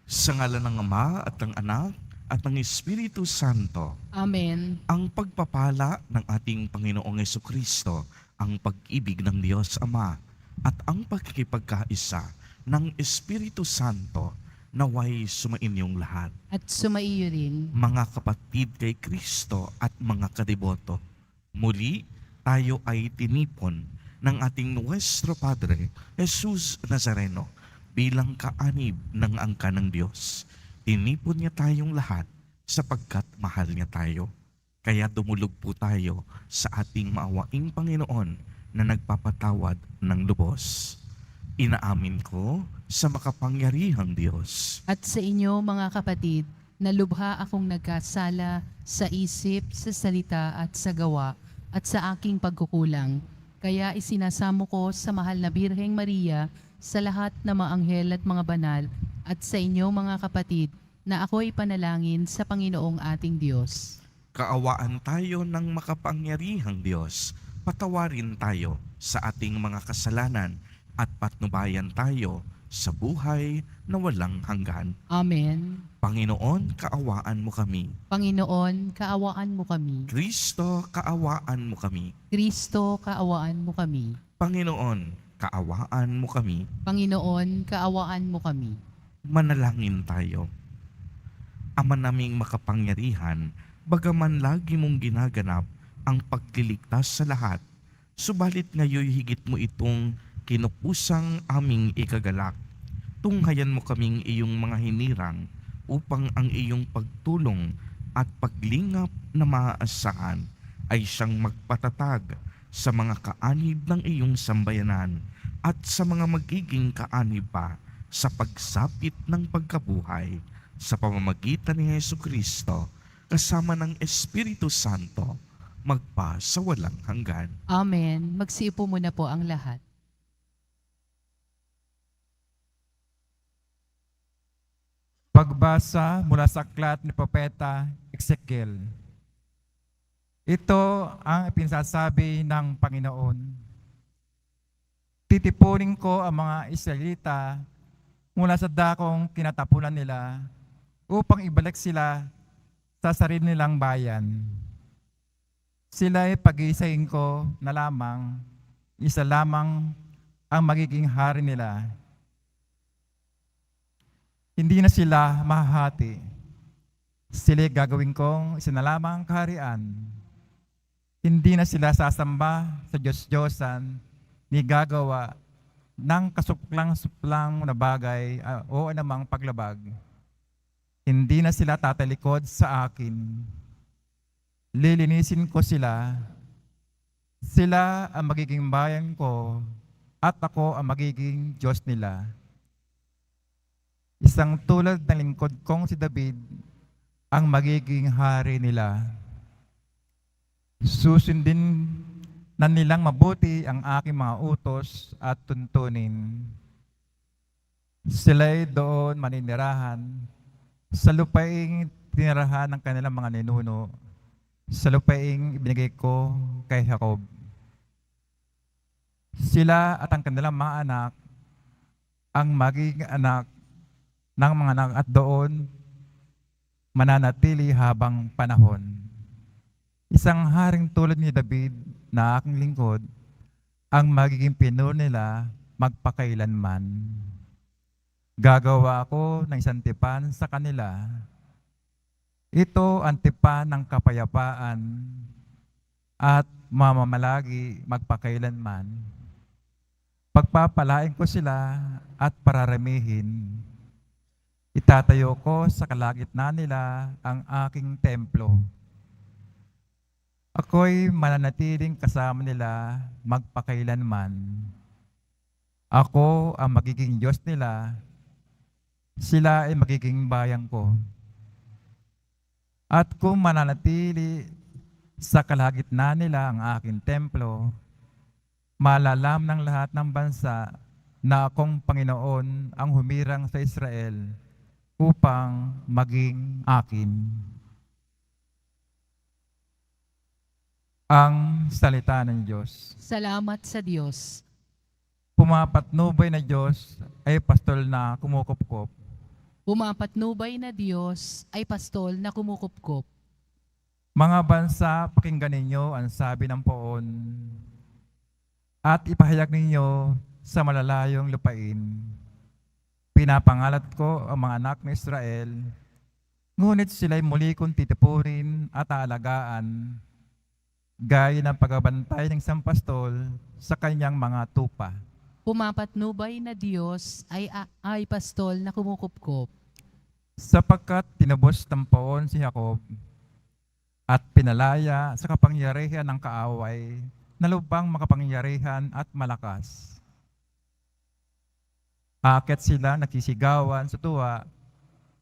Sa ngalan ng Ama at ng Anak at ng Espiritu Santo, Amen. ang pagpapala ng ating Panginoong Jesucristo, ang pag-ibig ng Diyos Ama, at ang pagkikipagkaisa ng Espiritu Santo naway sumainyong lahat. At sumaiyo rin. Mga kapatid kay Kristo at mga kadiboto, muli tayo ay tinipon ng ating Nuestro Padre, Jesus Nazareno, bilang kaanib ng angka ng Diyos. Tinipon niya tayong lahat sapagkat mahal niya tayo. Kaya dumulog po tayo sa ating maawaing Panginoon na nagpapatawad ng lubos. Inaamin ko sa makapangyarihang Diyos At sa inyo, mga kapatid, na lubha akong nagkasala sa isip, sa salita at sa gawa, at sa aking pagkukulang. Kaya isinasamo ko sa mahal na Birheng Maria, sa lahat na mga anghel at mga banal, at sa inyo, mga kapatid, na ako'y panalangin sa Panginoong ating Diyos. kaawaan tayo ng makapangyarihang Diyos. Patawarin tayo sa ating mga kasalanan at patnubayan tayo sa buhay na walang hanggan. Amen. Panginoon, kaawaan mo kami. Panginoon, kaawaan mo kami. Kristo, kaawaan mo kami. Kristo, kaawaan mo kami. Panginoon, kaawaan mo kami. Panginoon, kaawaan mo kami. Manalangin tayo. Ama naming makapangyarihan, bagaman lagi mong ginaganap ang pagliligtas sa lahat, subalit ngayon higit mo itong kinupusang aming ikagalak. Tunghayan mo kaming iyong mga hinirang upang ang iyong pagtulong at paglingap na maaasahan ay siyang magpatatag sa mga kaanib ng iyong sambayanan at sa mga magiging kaanib pa sa pagsapit ng pagkabuhay sa pamamagitan ni Jesucristo kasama ng Espiritu Santo magpa sa walang hanggan. Amen. Magsiupo muna po ang lahat. Pagbasa mula sa aklat ni Propeta Ezekiel. Ito ang ipinsasabi ng Panginoon. Titipunin ko ang mga Israelita mula sa dakong kinatapunan nila upang ibalik sila sa sarili nilang bayan. Sila'y pag-iisahin ko na lamang, isa lamang ang magiging hari nila. Hindi na sila mahahati. Sila'y gagawin kong isa na lamang kaharian. Hindi na sila sasamba sa Diyos-Diyosan ni gagawa ng kasuplang-suplang na bagay o anumang paglabag. Hindi na sila tatalikod sa akin. Lilinisin ko sila. Sila ang magiging bayan ko at ako ang magiging Diyos nila. Isang tulad ng lingkod kong si David ang magiging hari nila. Susundin na nilang mabuti ang aking mga utos at tuntunin. Sila'y doon maninirahan sa lupaing tinirahan ng kanilang mga ninuno, sa lupaing ibinigay ko kay Jacob. Sila at ang kanilang mga anak ang magiging anak ng mga anak at doon mananatili habang panahon. Isang haring tulad ni David na aking lingkod ang magiging pinuno nila magpakailanman. Gagawa ko ng isang tipan sa kanila. Ito ang tipan ng kapayapaan at mamamalagi magpakailanman. Pagpapalain ko sila at pararamihin. Itatayo ko sa kalagitnaan nila ang aking templo. Ako'y mananatiling kasama nila magpakailanman. Ako ang magiging Diyos nila. Sila ay magiging bayan ko. At kung mananatili sa kalagitnaan nila ang aking templo, malalam ng lahat ng bansa na akong Panginoon ang humirang sa Israel upang maging akin. Ang salita ng Diyos. Salamat sa Diyos. Pumapatnubay na Diyos ay pastol na kumukupkop. Pumapatnubay na Diyos ay pastol na kumukupkop. Mga bansa, pakinggan ninyo ang sabi ng poon at ipahayag ninyo sa malalayong lupain. Pinapangalat ko ang mga anak ng Israel, ngunit sila'y muli kong titipurin at aalagaan, gaya ng pagbabantay ng isang pastol sa kanyang mga tupa. Pumapatnubay na Diyos ay pastol na kumukupkop. Sapagkat tinubos ng poon si Jacob at pinalaya sa kapangyarihan ng kaaway na lubang makapangyarihan at malakas. Akit sila nagsisigawan sa tuwa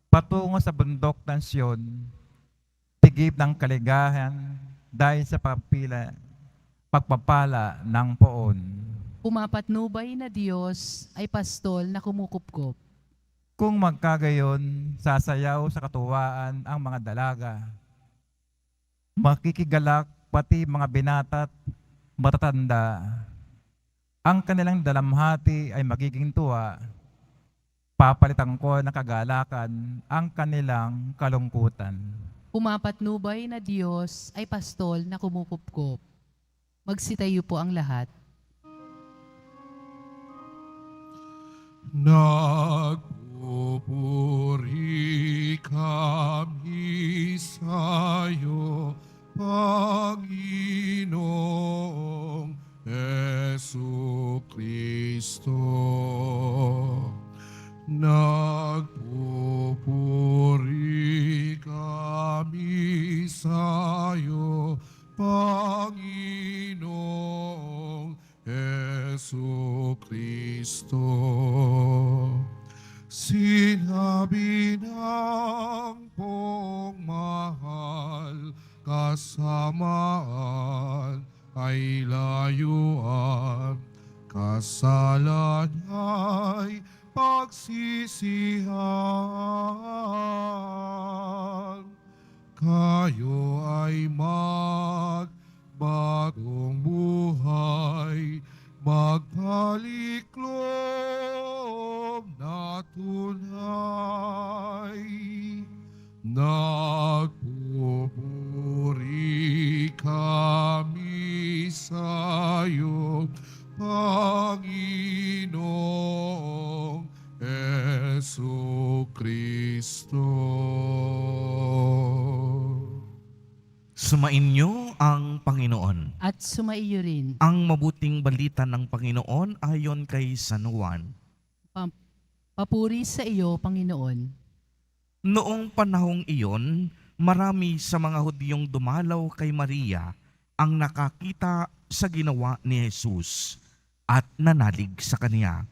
patungo sa bundok ng Sion, tigib ng kaligayahan dahil sa pagpapala ng poon. Pumapatnubay na Diyos ay pastol na kumukupkop. Kung magkagayon, sasayaw sa katuwaan ang mga dalaga. Makikigalak pati mga binata't matatanda. Ang kanilang dalamhati ay magiging tuwa. Papalitan ko ng kagalakan ang kanilang kalungkutan. Pumapatnubay na Diyos ay pastol na kumukupkop. Magsitayo po ang lahat. Nagpupuri kami sa'yo, Panginoong Jesucristo. Nagpupuri kami sa'yo, Panginoong Jesucristo. Sinabi ng pong mahal, kasamaan ay layuan, kasalan ay pagsisihan. Kayo ay magbagong buhay, magbaliklom na tunay. Nagpupuri kami sa'yo, Panginoong Jesucristo. Sumainyo ang Panginoon. At sumaiyo rin. Ang mabuting balita ng Panginoon ayon kay San Juan. Papuri sa iyo, Panginoon. Noong panahong iyon, marami sa mga Hudyong dumalaw kay Maria ang nakakita sa ginawa ni Jesus at nanalig sa kaniya.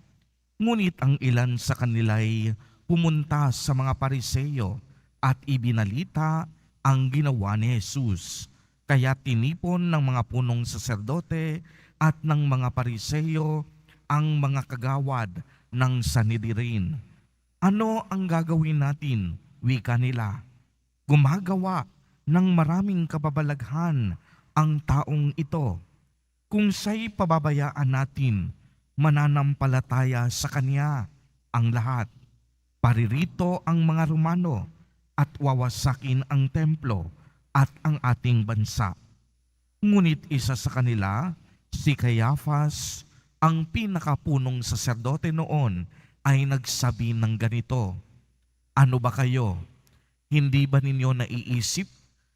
Ngunit ang ilan sa kanila'y pumunta sa mga Pariseyo at ibinalita ang ginawa ni Jesus. Kaya tinipon ng mga punong saserdote at ng mga Pariseyo ang mga kagawad ng Sanhedrin. Ano ang gagawin natin? Wika nila. Gumagawa ng maraming kababalaghan ang taong ito. Kung siya'y pababayaan natin, mananampalataya sa kanya ang lahat. Paririto ang mga Romano at wawasakin ang templo at ang ating bansa. Ngunit isa sa kanila, si Caiaphas, ang pinakapunong saserdote noon, ay nagsabi ng ganito, ano ba kayo? Hindi ba ninyo naiisip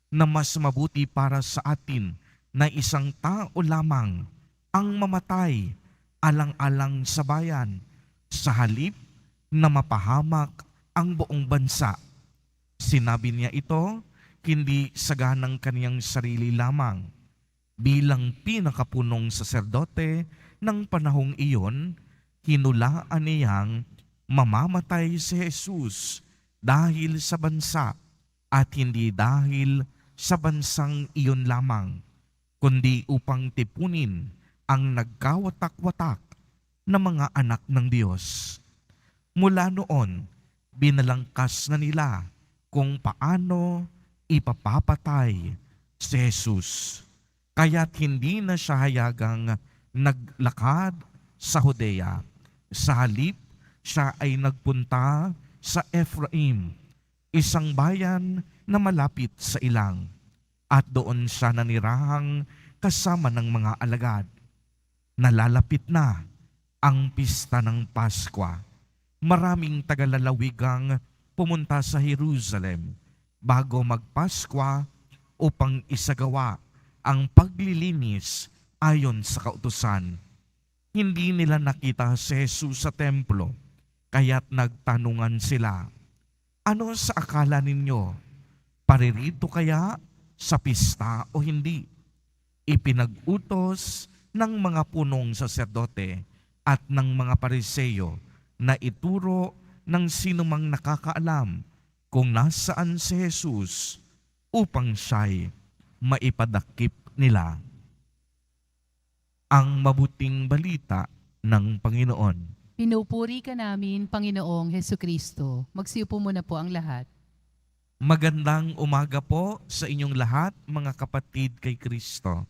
na mas mabuti para sa atin na isang tao lamang ang mamatay alang-alang sa bayan, sa halip na mapahamak ang buong bansa? Sinabi niya ito, hindi sa ganang kaniyang sarili lamang. Bilang pinakapunong saserdote ng panahong iyon, hinulaan niyang mamamatay si Jesus dahil sa bansa at hindi dahil sa bansang iyon lamang, kundi upang tipunin ang nagkawatak-watak na mga anak ng Diyos. Mula noon, binalangkas na nila kung paano ipapapatay si Jesus. Kaya't hindi na siya hayagang naglakad sa Judea. Sa halip, siya ay nagpunta sa Ephraim, isang bayan na malapit sa ilang, at doon siya nanirahang kasama ng mga alagad. Nalalapit na ang pista ng Paskwa. Maraming tagalalawigang pumunta sa Jerusalem bago magpaskwa upang isagawa ang paglilinis ayon sa kautusan. Hindi nila nakita si Jesus sa templo, kaya't nagtanungan sila, "Ano sa akala ninyo? Paririto kaya sa pista o hindi?" Ipinag-utos ng mga punong saserdote at ng mga Pariseo na ituro ng sinumang nakakaalam kung nasaan si Jesus upang siya'y maipadakip nila. Ang mabuting balita ng Panginoon. Pinupuri ka namin, Panginoong Hesukristo. Magsiupo muna po ang lahat. Magandang umaga po sa inyong lahat, mga kapatid kay Kristo.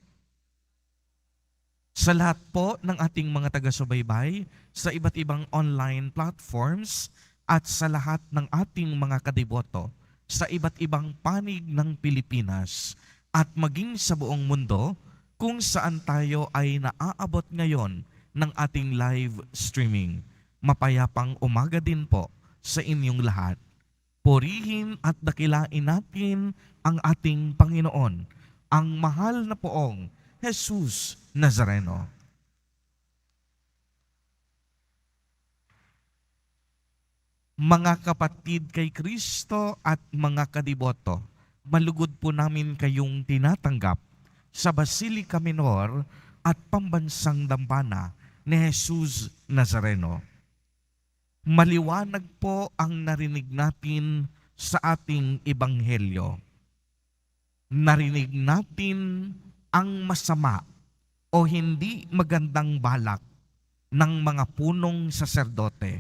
Sa lahat po ng ating mga taga-subaybay sa iba't ibang online platforms at sa lahat ng ating mga kadiboto sa iba't ibang panig ng Pilipinas at maging sa buong mundo kung saan tayo ay naaabot ngayon ng ating live streaming. Mapayapang umaga din po sa inyong lahat. Purihin at dakilain natin ang ating Panginoon, ang mahal na poong Jesus Nazareno. Mga kapatid kay Kristo at mga kadiboto, malugod po namin kayong tinatanggap sa Basilica Minor at Pambansang Dambana ni Jesus Nazareno. Maliwanag po ang narinig natin sa ating ebanghelyo. Narinig natin ang masama o hindi magandang balak ng mga punong saserdote,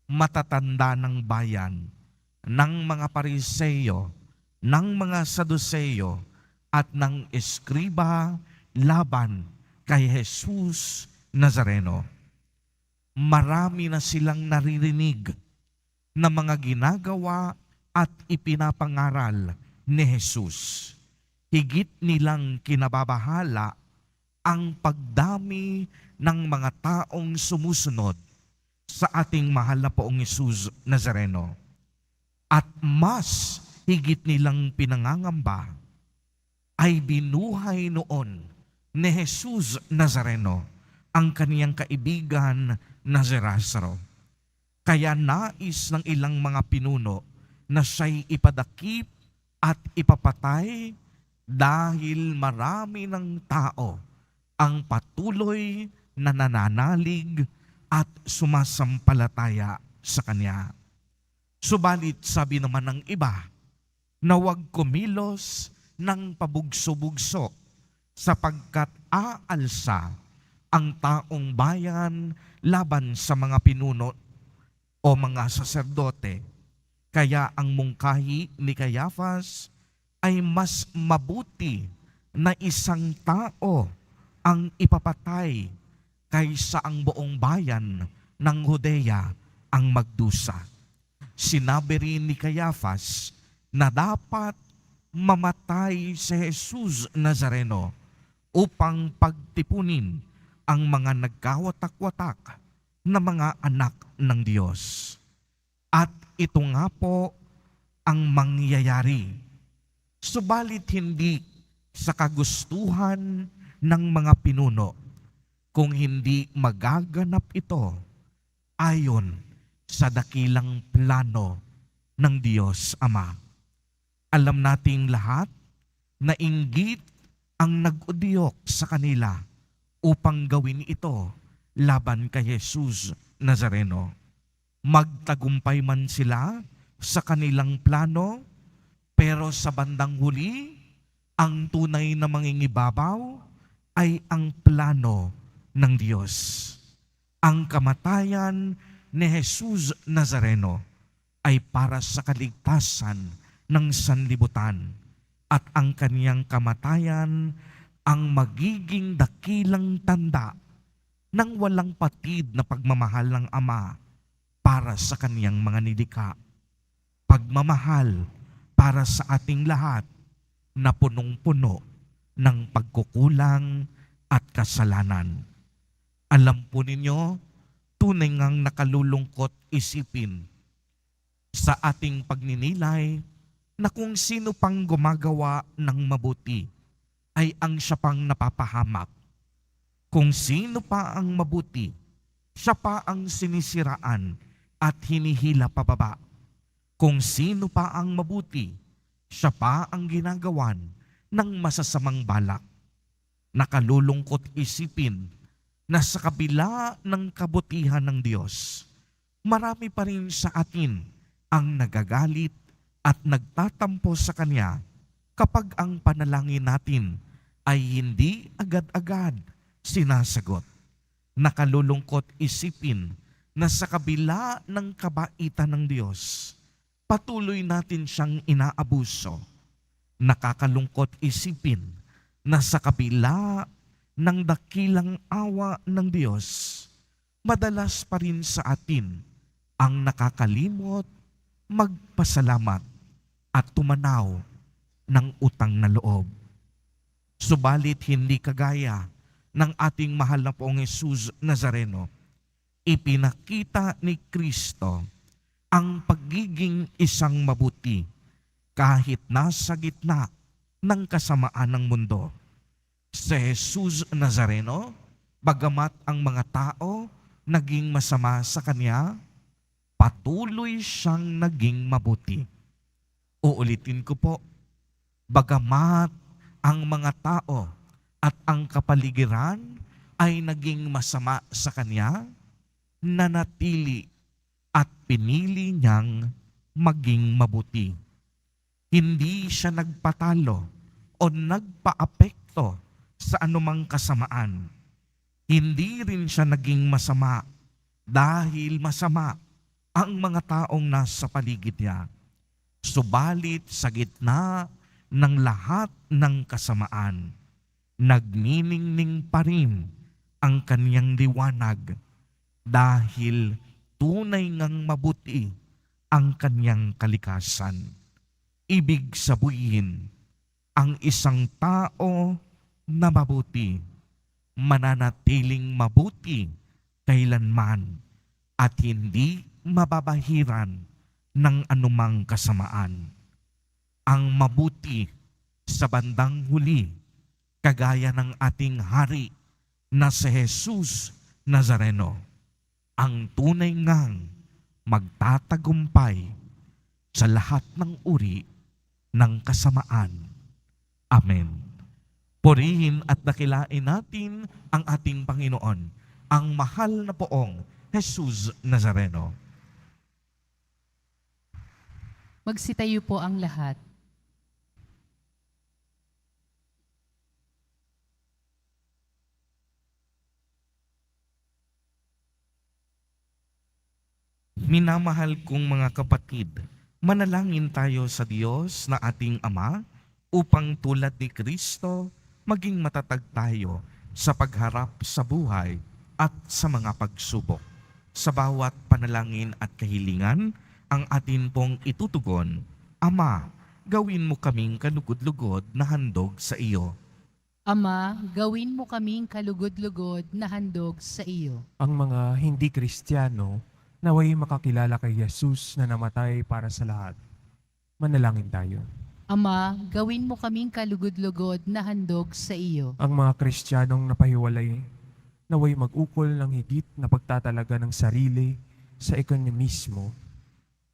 matatanda ng bayan, ng mga Pariseo, ng mga Saduceo, at ng eskriba laban kay Jesus Nazareno. Marami na silang naririnig na mga ginagawa at ipinapangaral ni Jesus. Higit nilang kinababahala ang pagdami ng mga taong sumusunod sa ating mahal na poong Jesus Nazareno. At mas higit nilang pinangangamba ay binuhay noon ni Jesus Nazareno ang kaniyang kaibigan na si Lazaro. Kaya nais ng ilang mga pinuno na siya'y ipadakip at ipapatay dahil marami ng tao ang patuloy na nananalig at sumasampalataya sa Kanya. Subalit sabi naman ng iba na huwag kumilos ng pabugso-bugso sapagkat aalsa ang taong bayan laban sa mga pinuno o mga saserdote. Kaya ang mungkahi ni Caiaphas ay mas mabuti na isang tao ang ipapatay kaysa ang buong bayan ng Judea ang magdusa. Sinabi rin ni Caiaphas na dapat mamatay si Jesus Nazareno upang pagtipunin ang mga nagkawatak-watak na mga anak ng Diyos. At ito nga po ang mangyayari. Subalit hindi sa kagustuhan ng mga pinuno, kung hindi magaganap ito ayon sa dakilang plano ng Diyos Ama. Alam nating lahat na inggit ang nag-udyok sa kanila upang gawin ito laban kay Jesus Nazareno. Magtagumpay man sila sa kanilang plano, pero sa bandang huli, ang tunay na mangingibabaw ay ang plano ng Diyos. Ang kamatayan ni Jesus Nazareno ay para sa kaligtasan ng sanlibutan at ang kaniyang kamatayan ang magiging dakilang tanda ng walang patid na pagmamahal ng Ama para sa kaniyang mga nilikha. pagmamahal para sa ating lahat na punong-puno ng pagkukulang at kasalanan. Alam po ninyo, tunay ngang nakalulungkot isipin sa ating pagninilay na kung sino pang gumagawa ng mabuti ay ang siya pang napapahamak. Kung sino pa ang mabuti, siya pa ang sinisiraan at hinihila pababa. Kung sino pa ang mabuti, siya pa ang ginagawan ng masasamang balak. Nakalulungkot isipin na sa kabila ng kabutihan ng Diyos, marami pa rin sa atin ang nagagalit at nagtatampo sa Kanya kapag ang panalangin natin ay hindi agad-agad sinasagot. Nakalulungkot isipin na sa kabila ng kabaitan ng Diyos, patuloy natin siyang inaabuso. Nakakalungkot isipin na sa kabila ng dakilang awa ng Diyos, madalas pa rin sa atin ang nakakalimot magpasalamat at tumanaw ng utang na loob. Subalit hindi kagaya ng ating mahal na Poong Jesus Nazareno, ipinakita ni Kristo ang pagiging isang mabuti kahit nasa gitna ng kasamaan ng mundo. Si Jesus Nazareno, bagamat ang mga tao naging masama sa Kanya, patuloy siyang naging mabuti. Uulitin ko po, bagamat ang mga tao at ang kapaligiran ay naging masama sa Kanya, nanatili at pinili niyang maging mabuti. Hindi siya nagpatalo o nagpaapekto sa anumang kasamaan. Hindi rin siya naging masama dahil masama ang mga taong nasa paligid niya. Subalit sa gitna ng lahat ng kasamaan, nagniningning pa rin ang kaniyang liwanag dahil tunay ngang mabuti ang kaniyang kalikasan. Ibig sabihin, ang isang tao na mabuti, mananatiling mabuti kailanman at hindi mababahiran ng anumang kasamaan. Ang mabuti sa bandang huli, kagaya ng ating hari na si Jesus Nazareno, ang tunay ngang magtatagumpay sa lahat ng uri ng kasamaan. Amen. Purihin at dakilain natin ang ating Panginoon, ang mahal na Poong Jesus Nazareno. Magsitayo po ang lahat. Minamahal kong mga kapatid, manalangin tayo sa Diyos na ating Ama upang tulad ni Kristo maging matatag tayo sa pagharap sa buhay at sa mga pagsubok. Sa bawat panalangin at kahilingan, ang atin pong itutugon, Ama, gawin mo kaming kalugod-lugod na handog sa iyo. Ama, gawin mo kaming kalugod-lugod na handog sa iyo. Ang mga hindi Kristiyano naway makakilala kay Jesus na namatay para sa lahat. Manalangin tayo. Ama, gawin mo kaming kalugod-lugod na handog sa iyo. Ang mga Kristiyanong napahiwalay naway mag-ukol ng higit na pagtatalaga ng sarili sa ekonomismo.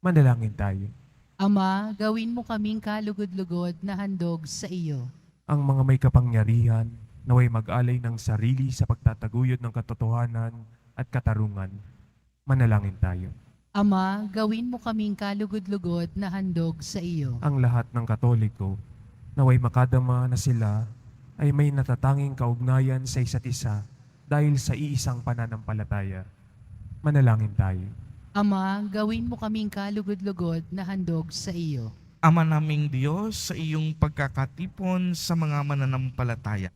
Manalangin tayo. Ama, gawin mo kaming kalugod-lugod na handog sa iyo. Ang mga may kapangyarihan naway mag-alay ng sarili sa pagtataguyod ng katotohanan at katarungan. Manalangin tayo. Ama, gawin mo kaming kalugod-lugod na handog sa iyo. Ang lahat ng Katoliko naway makadama na sila ay may natatanging kaugnayan sa isa't isa dahil sa iisang pananampalataya. Manalangin tayo. Ama, gawin mo kaming kalugod-lugod na handog sa iyo. Ama naming Diyos, sa iyong pagkakatipon sa mga mananampalataya,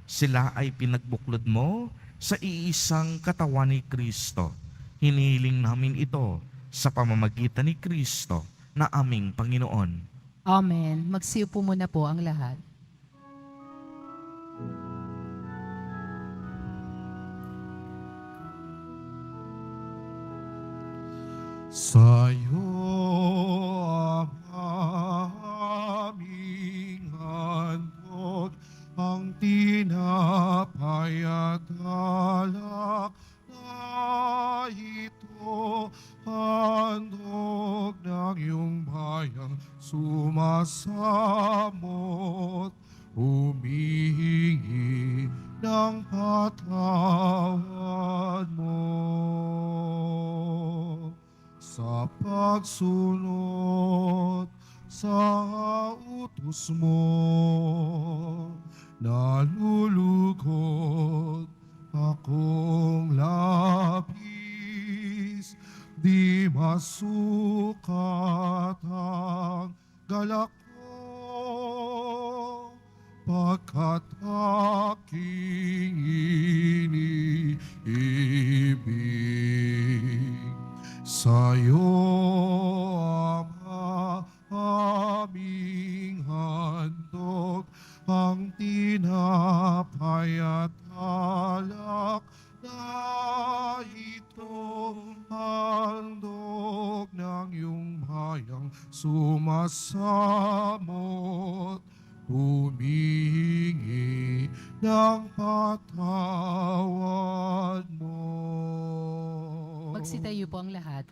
sila ay pinagbuklod mo sa iisang katawan ni Kristo. Hinihiling namin ito sa pamamagitan ni Kristo na aming Panginoon. Amen. Magsiupo muna po ang lahat. Sa'yo ang aming handog, ang tinapay at alak na ito, handog ng iyong bayang sumasamot, humihingi ng patawad mo. Sa pagsunod sa utos mo, nalulugod akong labis, di masukat ang galak ko, pagkat aking iniibig. Sa'yo ang aming handog, ang tinapay at alak na ito, handog ng iyong bayang sumasamot, humihingi ng patawad mo. Magsitayo po ang lahat.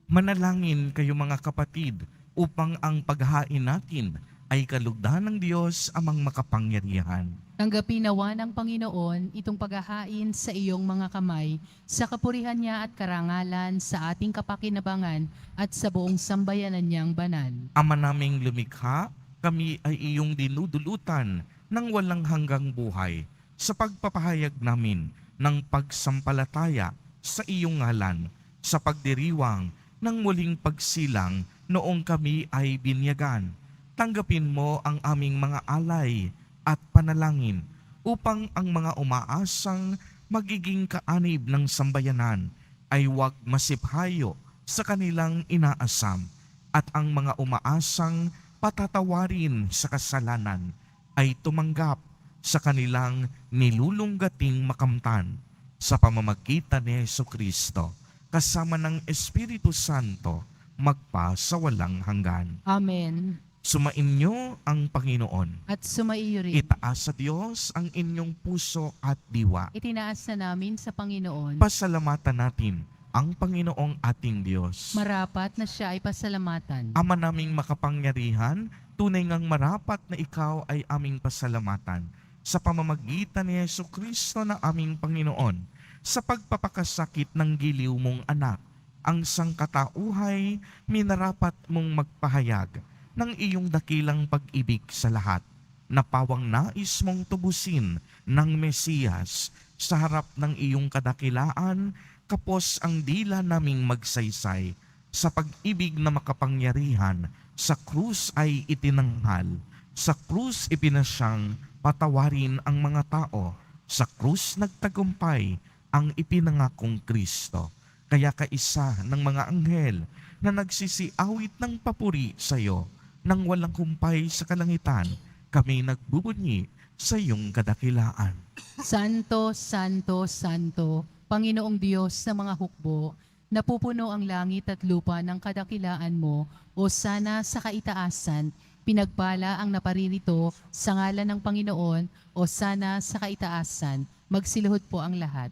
Manalangin kayo mga kapatid upang ang paghain natin ay kalugdan ng Diyos amang makapangyarihan. Tanggapin nawa ng Panginoon itong paghahain sa iyong mga kamay, sa kapurihan niya at karangalan, sa ating kapakinabangan at sa buong sambayanan niyang banal. Ama naming lumikha, kami ay iyong dinudulutan ng walang hanggang buhay sa pagpapahayag namin ng pagsampalataya sa iyong ngalan, sa pagdiriwang ng muling pagsilang noong kami ay binyagan. Tanggapin mo ang aming mga alay at panalangin upang ang mga umaasang magiging kaanib ng sambayanan ay huwag masiphayo sa kanilang inaasam, at ang mga umaasang patatawarin sa kasalanan ay tumanggap sa kanilang nilulunggating makamtan sa pamamagitan ni Jesucristo, kasama ng Espiritu Santo, magpa sa walang hanggan. Amen. Sumainyo ang Panginoon. At sumaiyo rin. Itaas sa Diyos ang inyong puso at diwa. Itinaas na namin sa Panginoon. Pasalamatan natin ang Panginoong ating Diyos. Marapat na siya ay pasalamatan. Ama naming makapangyarihan, tunay ngang marapat na ikaw ay aming pasalamatan sa pamamagitan ni Jesucristo na aming Panginoon, sa pagpapakasakit ng giliw mong anak, ang sangkatauhay minarapat mong magpahayag ng iyong dakilang pag-ibig sa lahat, na pawang nais mong tubusin ng Mesiyas sa harap ng iyong kadakilaan, kapos ang dila naming magsaysay, sa pag-ibig na makapangyarihan, sa krus ay itinanghal, sa krus ipinasyang patawarin ang mga tao, sa krus nagtagumpay ang ipinangakong Kristo. Kaya kaisa ng mga anghel na nagsisiawit ng papuri sa iyo, nang walang kumpay sa kalangitan, kami nagbubunyi sa iyong kadakilaan. Santo, Santo, Santo, Panginoong Diyos ng mga hukbo, napupuno ang langit at lupa ng kadakilaan mo, o sana sa kaitaasan, pinagpala ang naparirito sa ngalan ng Panginoon, o sana sa kaitaasan, magsiluhod po ang lahat.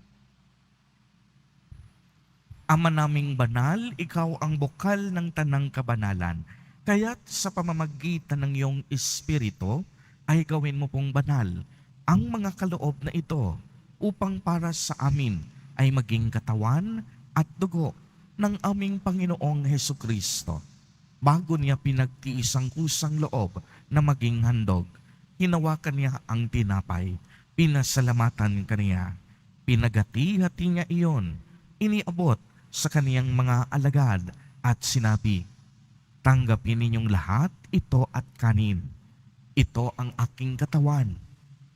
Ama naming banal, ikaw ang bukal ng tanang kabanalan. Kaya't sa pamamagitan ng iyong Espiritu, ay gawin mo pong banal ang mga kaloob na ito, upang para sa amin ay maging katawan at dugo ng aming Panginoong Hesukristo. Bago niya pinagtiis ang kusang loob na maging handog, hinawakan niya ang tinapay, pinasalamatan kaniya, pinagati-hati niya iyon, iniabot sa kaniyang mga alagad at sinabi, "Tanggapin ninyong lahat ito at kanin. Ito ang aking katawan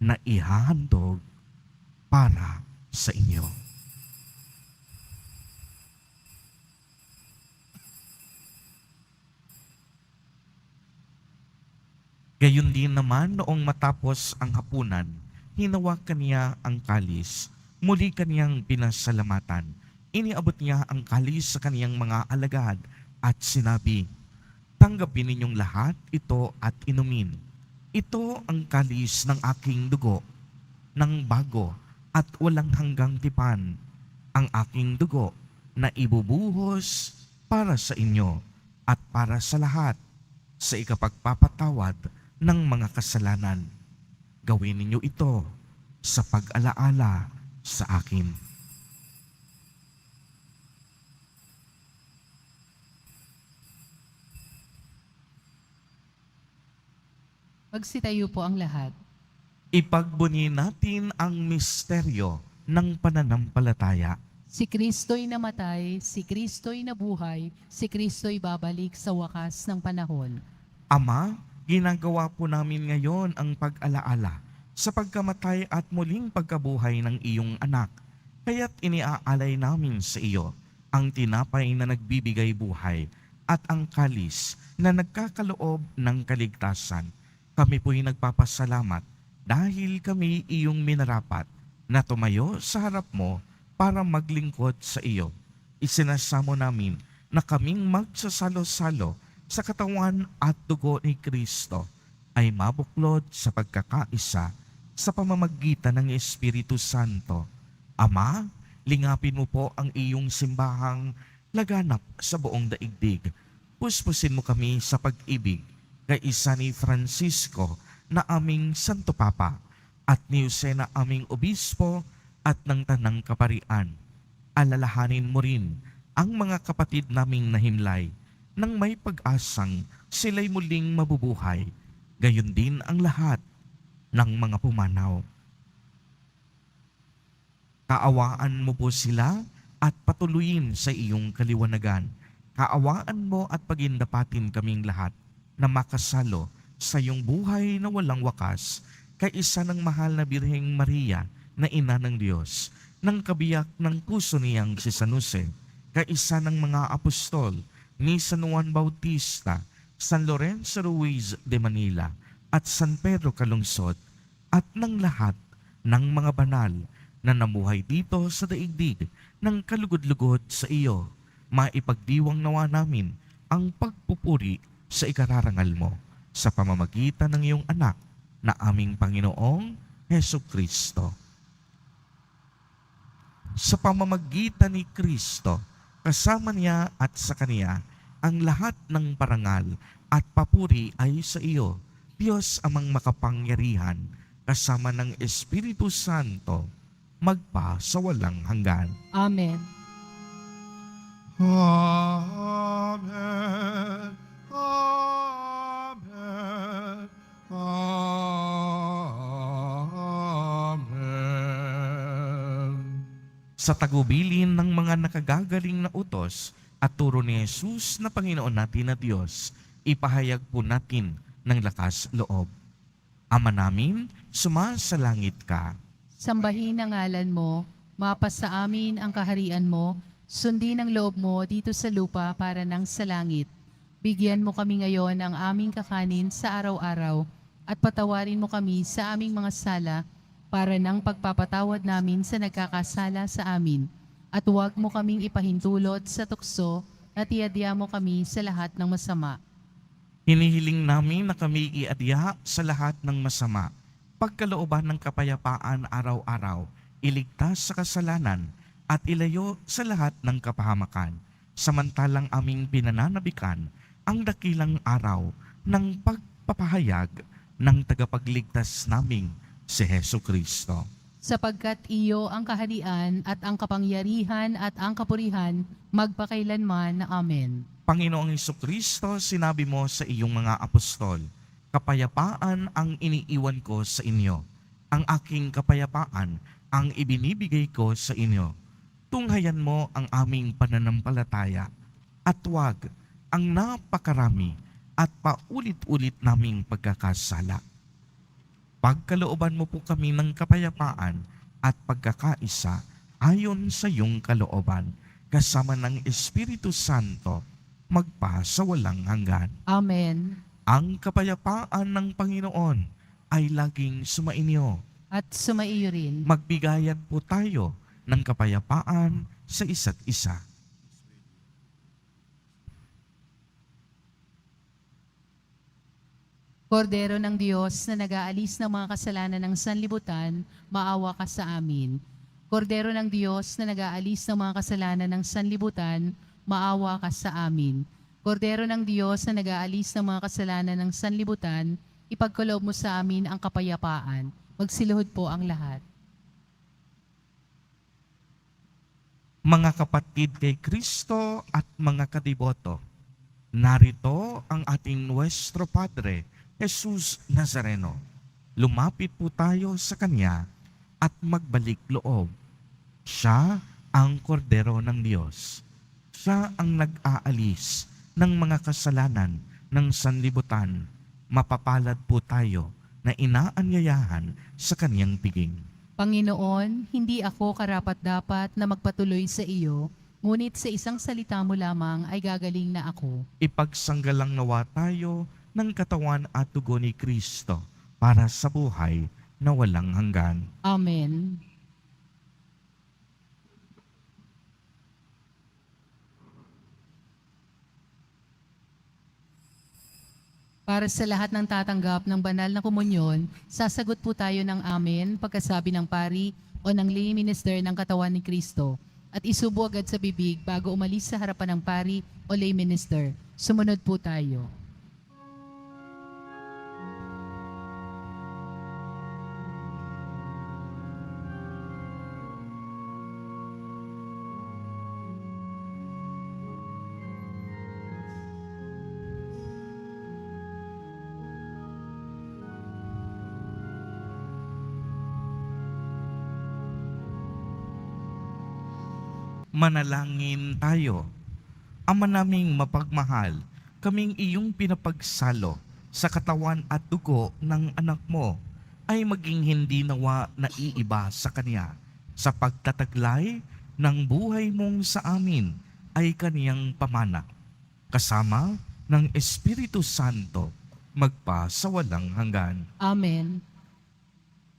na ihahandog para sa inyo." Gayon din naman noong matapos ang hapunan, hinawakan niya ang kalis, muli kaniyang pinasalamatan. Iniabot niya ang kalis sa kaniyang mga alagad at sinabi, "Tanggapin ninyong lahat ito at inumin. Ito ang kalis ng aking dugo, ng bago at walang hanggang tipan, ang aking dugo na ibubuhos para sa inyo at para sa lahat sa ikapagpapatawad ng mga kasalanan. Gawin ninyo ito sa pag-alaala sa akin." Magsitayo po ang lahat. Ipagbunyi natin ang misteryo ng pananampalataya. Si Kristo'y namatay, si Kristo'y nabuhay, si Kristo'y babalik sa wakas ng panahon. Ama, ginagawa po namin ngayon ang pag-alaala sa pagkamatay at muling pagkabuhay ng iyong anak. Kaya't iniaalay namin sa iyo ang tinapay na nagbibigay buhay at ang kalis na nagkakaloob ng kaligtasan. Kami po'y nagpapasalamat dahil kami iyong minarapat na tumayo sa harap mo para maglingkod sa iyo. Isinasamo namin na kaming magsasalo-salo sa katawan at dugo ni Kristo ay mabuklod sa pagkakaisa sa pamamagitan ng Espiritu Santo. Ama, lingapin mo po ang iyong simbahang laganap sa buong daigdig. Puspusin mo kami sa pag-ibig kay isa ni Francisco na aming Santo Papa at ni Jose na aming Obispo at ng Tanang Kaparian. Alalahanin mo rin ang mga kapatid naming nahimlay nang may pag-asang sila'y muling mabubuhay. Gayon din ang lahat ng mga pumanaw. Kaawaan mo po sila at patuloyin sa iyong kaliwanagan. Kaawaan mo at pagindapatin kaming lahat na makasalo sa iyong buhay na walang wakas kay isa ng mahal na Birheng Maria na ina ng Diyos, ng kabiyak ng puso niyang si San Jose, kay isa ng mga apostol ni San Juan Bautista, San Lorenzo Ruiz de Manila, at San Pedro Calungsod, at ng lahat ng mga banal na namuhay dito sa daigdig ng kalugod-lugod sa iyo. Maipagdiwang nawa namin ang pagpupuri sa ikararangal mo sa pamamagitan ng iyong anak na aming Panginoong Hesus Kristo. Sa pamamagitan ni Kristo, kasama niya at sa Kaniya, ang lahat ng parangal at papuri ay sa iyo, Diyos amang makapangyarihan, kasama ng Espiritu Santo, magpa sa walang hanggan. Amen. Amen. Amen. Amen. Sa tagubilin ng mga nakagagaling na utos at turo ni Jesus na Panginoon natin na Diyos, ipahayag po natin ng lakas loob. Ama namin, sumasalangit ka. Sambahin ang ngalan mo, mapasa amin ang kaharian mo, sundin ang loob mo dito sa lupa para nang sa langit. Bigyan mo kami ngayon ng aming kakanin sa araw-araw at patawarin mo kami sa aming mga sala para nang pagpapatawad namin sa nagkakasala sa amin. At huwag mo kaming ipahintulot sa tukso at iadya mo kami sa lahat ng masama. Hinihiling namin na kami iadya sa lahat ng masama, pagkalooban ng kapayapaan araw-araw, iligtas sa kasalanan at ilayo sa lahat ng kapahamakan, samantalang aming pinananabikan ang dakilang araw ng pagpapahayag ng tagapagligtas naming si Hesus Kristo. Sapagkat iyo ang kaharian at ang kapangyarihan at ang kapurihan magpakailanman. Amen. Panginoong Jesucristo, sinabi mo sa iyong mga apostol, kapayapaan ang iniiwan ko sa inyo. Ang aking kapayapaan ang ibinibigay ko sa inyo. Tunghayan mo ang aming pananampalataya at huwag ang napakarami at paulit-ulit naming pagkakasala. Pagkalooban mo po kami ng kapayapaan at pagkakaisa ayon sa iyong kalooban, kasama ng Espiritu Santo, magpa sa walang hanggan. Amen. Ang kapayapaan ng Panginoon ay laging sumainyo. At sumaiyo rin. Magbigayan po tayo ng kapayapaan sa isa't isa. Kordero ng Diyos na nag-aalis ng mga kasalanan ng sanlibutan, maawa ka sa amin. Kordero ng Diyos na nag-aalis ng mga kasalanan ng sanlibutan, maawa ka sa amin. Kordero ng Diyos na nag-aalis ng mga kasalanan ng sanlibutan, ipagkaloob mo sa amin ang kapayapaan. Magsiluhod po ang lahat. Mga kapatid kay Kristo at mga kadiboto, narito ang ating Nuestro Padre, Jesus Nazareno. Lumapit po tayo sa Kanya at magbalik loob. Siya ang kordero ng Diyos. Siya ang nag-aalis ng mga kasalanan ng sanlibutan. Mapapalad po tayo na inaanyayahan sa Kaniyang piging. Panginoon, hindi ako karapat-dapat na magpatuloy sa iyo, ngunit sa isang salita mo lamang ay gagaling na ako. Ipagsanggalang nawa tayo ng katawan at dugo ni Kristo para sa buhay na walang hanggan. Amen. Para sa lahat ng tatanggap ng banal na komunyon, sasagot po tayo ng amen pagkasabi ng pari o ng lay minister ng katawan ni Kristo at isubo agad sa bibig bago umalis sa harapan ng pari o lay minister. Sumunod po tayo. Manalangin tayo. Ama naming mapagmahal, kaming iyong pinapagsalo sa katawan at dugo ng anak mo ay maging hindi nawa naiiba sa Kanya. Sa pagtataglay ng buhay mong sa amin ay Kaniyang pamana. Kasama ng Espiritu Santo, magpa sa walang hanggan. Amen.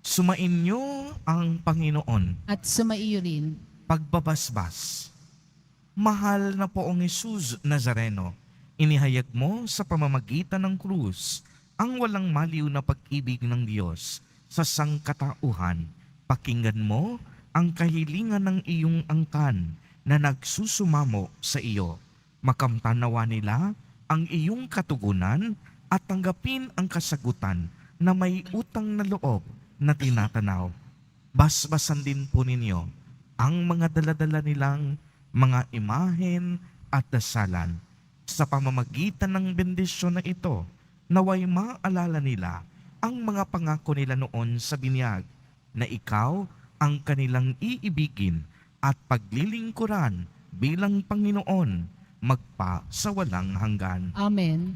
Sumainyo ang Panginoon. At sumaiyo rin. Pagbabasbas. Mahal na poong Jesus Nazareno, inihayag mo sa pamamagitan ng krus ang walang maliw na pag-ibig ng Diyos sa sangkatauhan. Pakinggan mo ang kahilingan ng iyong angkan na nagsusumamo sa iyo. Makamtanawa nila ang iyong katugunan at tanggapin ang kasagutan na may utang na loob na tinatanaw. Basbasan din po ninyo ang mga daladala nilang mga imahen at dasalan. Sa pamamagitan ng bendisyon na ito, naway maalala nila ang mga pangako nila noon sa binyag, na ikaw ang kanilang iibigin at paglilingkuran bilang Panginoon, magpa sa walang hanggan. Amen.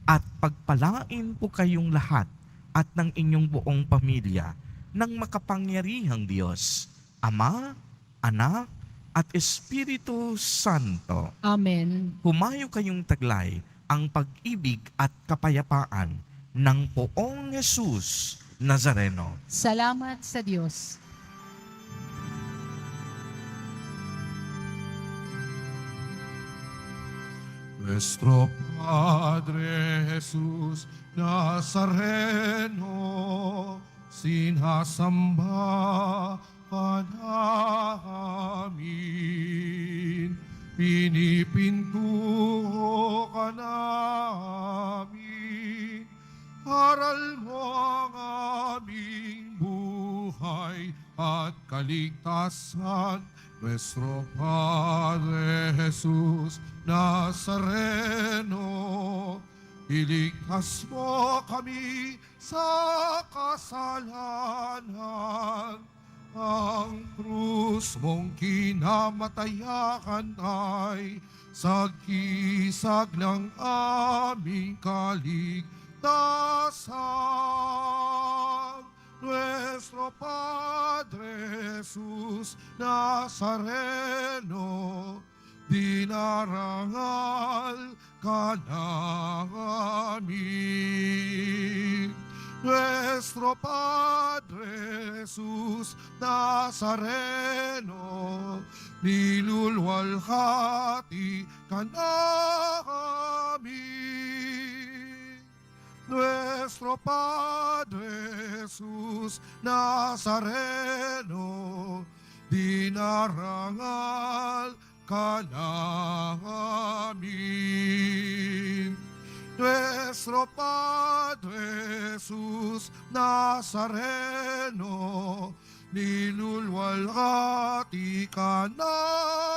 At pagpalain po kayong lahat at ng inyong buong pamilya ng makapangyarihang Diyos, Ama, Anak, at Espiritu Santo. Amen. Humayo kayong taglay ang pag-ibig at kapayapaan ng poong Jesus Nazareno. Salamat sa Diyos. Nuestro Padre Jesús Nazareno, sinasamba ka namin, pinipintuho ka namin, aral mo ang aming buhay at kaligtasan. Nuestro Padre Jesús Nazareno, iligtas mo kami sa kasalanan. Ang krus mong kinamatayakan ay sagisag ng aming kaligtasan. Nuestro Padre Jesus Nazareno, dinarangal ka namin. Nuestro Padre Jesus Nazareno, nilulwalhati ka namin. Nuestro Padre Jesus Nazareno, dinarangal ka namin. Nuestro Padre Jesus Nazareno, nilulwalhati ka namin.